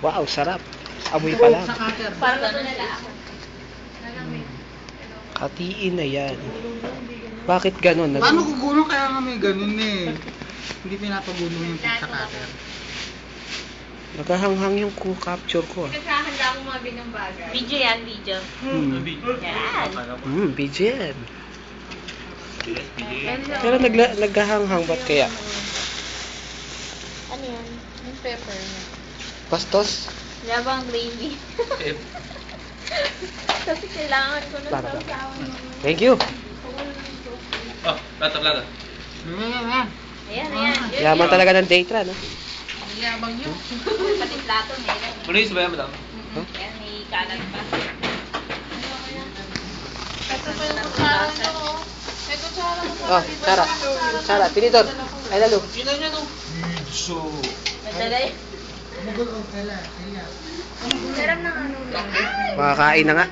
Wow, sarap. Amoy pa lang. Parang natunala ako. Hatiin na yan. Bakit ganun? Paano gugulong kaya nga may ganun eh? Hindi pinapagulong yung sa cutter. Nagahanghang yung capture ko. Naghahanda akong mga binang bagay. Video yan, video. Yan. Video yan. Pero naghahanghang, ba't kaya? Ano yan? Yung pepper. Bastos? Labang gravy. Kasi kailangan ko ng Plata, plata. sausawan. Thank you. Oh, plata. Ayan, ayan. Yaman talaga ng Daytra, no? Yabang yun. Pati plato, meron. Manis ba yan, madam? Yan, may kalat pa. Ito pa yung kutsara nyo. May kutsara ko sa Oh, Sara. Sara, tinidor. Ay, lalo. Madala yun. Sarap ng ano. Makakain na nga.